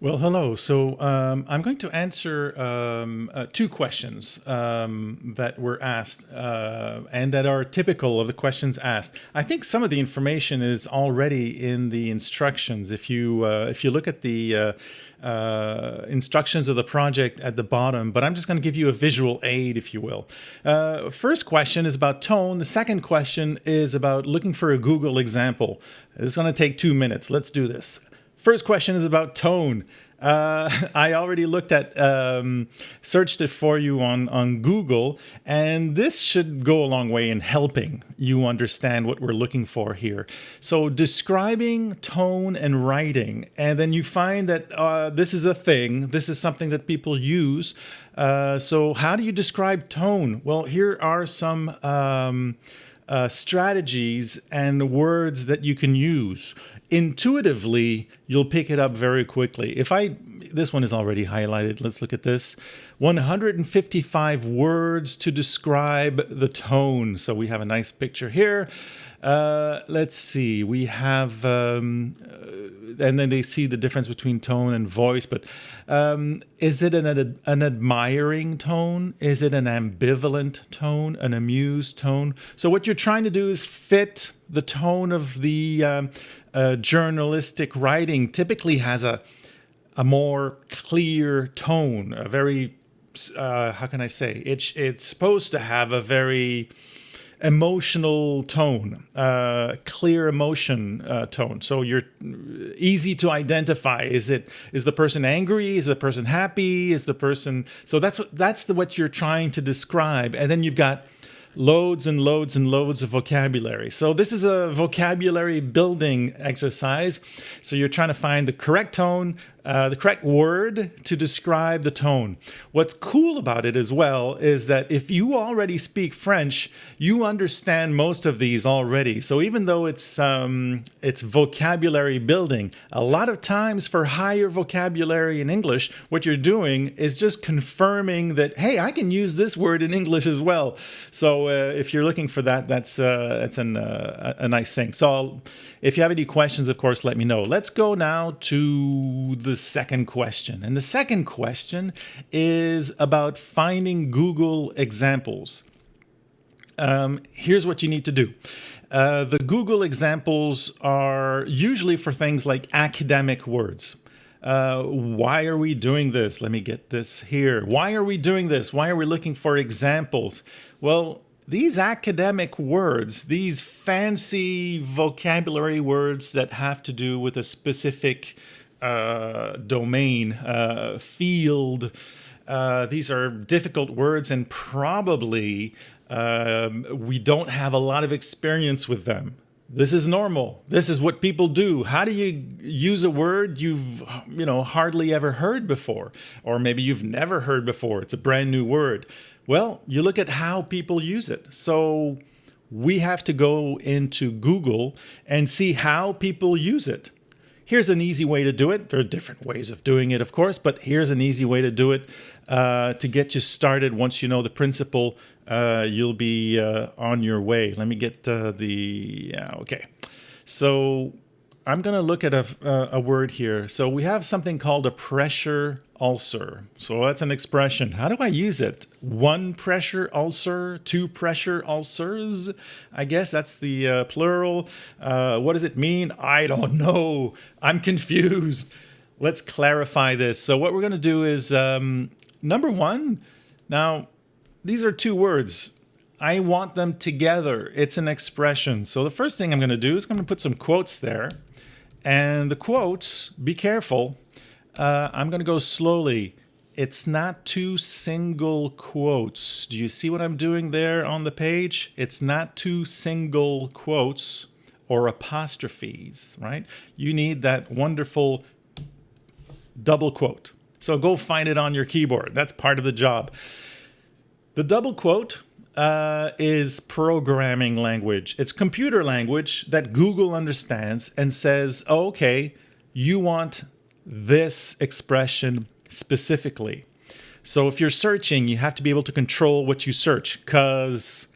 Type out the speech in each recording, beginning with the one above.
Well, hello. So I'm going to answer two questions that were asked and that are typical of the questions asked. I think some of the information is already in the instructions. If you look at the instructions of the project at the bottom, but I'm just going to give you a visual aid, if you will. First question is about tone. The second question is about looking for a Google example. It's going to take 2 minutes. Let's do this. First question is about tone. I already looked at, searched it for you on Google, and this should go a long way in helping you understand what we're looking for here. So describing tone and writing, and then you find that this is a thing, this is something that people use. So how do you describe tone? Well, here are some strategies and words that you can use. Intuitively, you'll pick it up very quickly. This one is already highlighted. Let's look at this. 155 words to describe the tone. So we have a nice picture here. Let's see. We have, and then they see the difference between tone and voice. But is it an admiring tone? Is it an ambivalent tone? An amused tone? So what you're trying to do is fit the tone of the journalistic writing. Typically has a more clear tone, a very how can I say? It's supposed to have a very emotional tone, clear emotion tone. So you're easy to identify. Is the person angry? Is the person happy? Is the person? So that's what you're trying to describe. And then you've got loads and loads and loads of vocabulary. So this is a vocabulary building exercise. So you're trying to find the correct tone, the correct word to describe the tone. What's cool about it as well is that if you already speak French, you understand most of these already. So even though it's vocabulary building, a lot of times for higher vocabulary in English, what you're doing is just confirming that, hey, I can use this word in English as well. So if you're looking for that, that's a nice thing. So if you have any questions, of course, let me know. Let's go now to the second question. And the second question is about finding Google examples. Here's what you need to do. The Google examples are usually for things like academic words. Why are we doing this? Let me get this here. Why are we doing this? Why are we looking for examples? Well, these academic words, these fancy vocabulary words that have to do with a specific domain, field, these are difficult words, and probably we don't have a lot of experience with them. This is normal. This is what people do. How do you use a word you've hardly ever heard before? Or maybe you've never heard before. It's a brand new word. Well, you look at how people use it. So we have to go into Google and see how people use it. Here's an easy way to do it. There are different ways of doing it, of course, but here's an easy way to do it to get you started. Once you know the principle, you'll be on your way. Let me get okay. So I'm going to look at a word here. So we have something called a pressure ulcer. So that's an expression. How do I use it? One pressure ulcer, two pressure ulcers. I guess that's the plural. What does it mean? I don't know. I'm confused. Let's clarify this. So what we're going to do is number one. Now, these are two words. I want them together. It's an expression. So the first thing I'm going to do is I'm going to put some quotes there. And the quotes, be careful. I'm going to go slowly. It's not two single quotes. Do you see what I'm doing there on the page? It's not two single quotes or apostrophes, right? You need that wonderful double quote. So go find it on your keyboard. That's part of the job. The double quote is programming language. It's computer language that Google understands and says, oh, okay, you want this expression specifically. So if you're searching, you have to be able to control what you search because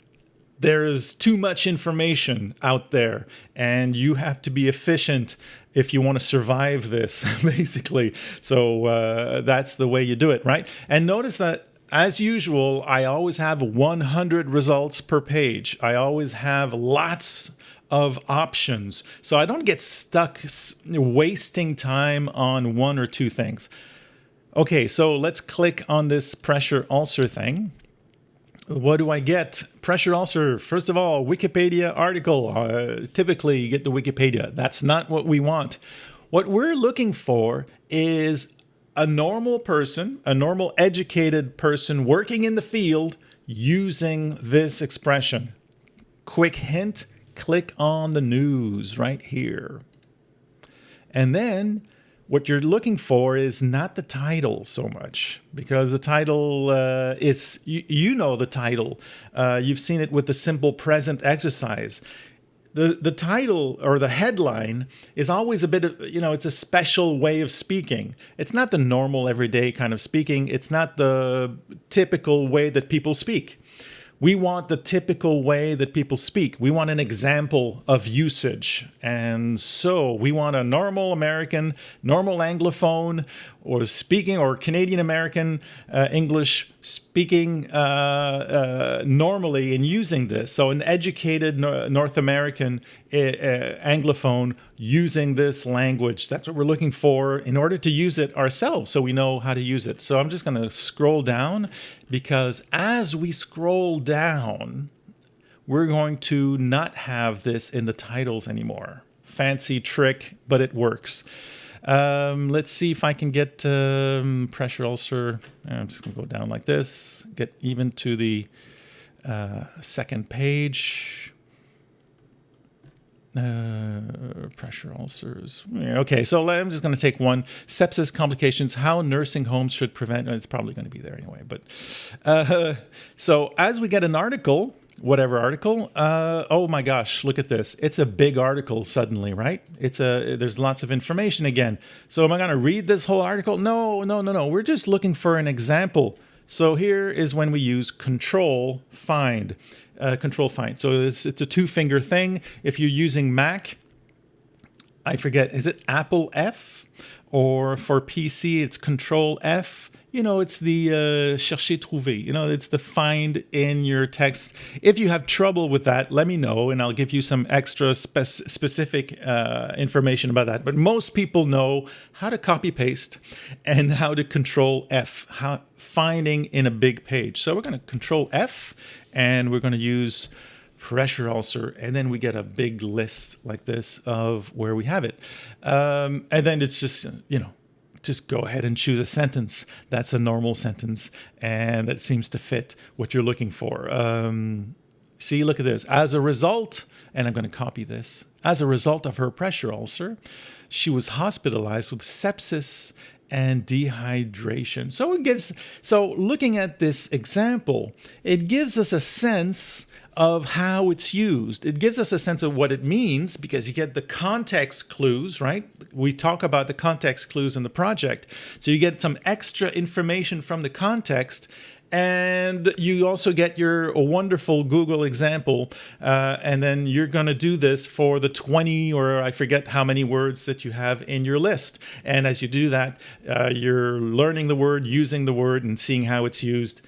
there is too much information out there and you have to be efficient if you want to survive this, basically. So that's the way you do it, right? And notice that, as usual, I always have 100 results per page. I always have lots of options. So I don't get stuck wasting time on one or two things. Okay, so let's click on this pressure ulcer thing. What do I get? Pressure ulcer, first of all, Wikipedia article. Typically, you get the Wikipedia. That's not what we want. What we're looking for is a normal person, a normal educated person working in the field using this expression. Quick hint, click on the news right here. And then what you're looking for is not the title so much, because the title is, you know the title. You've seen it with the simple present exercise. The title or the headline is always a bit of, it's a special way of speaking. It's not the normal everyday kind of speaking. It's not the typical way that people speak. We want the typical way that people speak. We want an example of usage. And so we want a normal American, normal Anglophone, or speaking, or Canadian American English speaking normally and using this. So an educated North American Anglophone using this language. That's what we're looking for in order to use it ourselves, so we know how to use it. So I'm just going to scroll down, because as we scroll down, we're going to not have this in the titles anymore. Fancy trick, but it works. Let's see if I can get pressure ulcer. I'm just going to go down like this, get even to the second page. Pressure ulcers. Okay, so I'm just going to take one. Sepsis complications, how nursing homes should prevent. It's probably going to be there anyway. But so as we get an article, whatever article, oh my gosh, look at this. It's a big article suddenly, right? There's lots of information again. So am I going to read this whole article? No. We're just looking for an example. So here is when we use control find. Control find. So it's a two-finger thing. If you're using Mac, I forget, is it Apple F? Or for PC, it's Control F. It's the chercher trouver. It's the find in your text. If you have trouble with that, let me know, and I'll give you some extra specific information about that. But most people know how to copy paste and how to Control F, finding in a big page. So we're going to Control F, and we're going to use pressure ulcer, and then we get a big list like this of where we have it. And then it's just, just go ahead and choose a sentence. That's a normal sentence, and that seems to fit what you're looking for. See, look at this. As a result, and I'm going to copy this, as a result of her pressure ulcer, she was hospitalized with sepsis and dehydration. So looking at this example, it gives us a sense of how it's used. It gives us a sense of what it means, because you get the context clues, right? We talk about the context clues in the project. So you get some extra information from the context, and you also get your wonderful Google example, and then you're going to do this for the 20, or I forget how many words that you have in your list. And as you do that, you're learning the word, using the word, and seeing how it's used.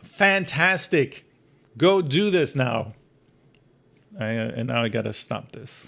Fantastic. Go do this now. And now I got to stop this.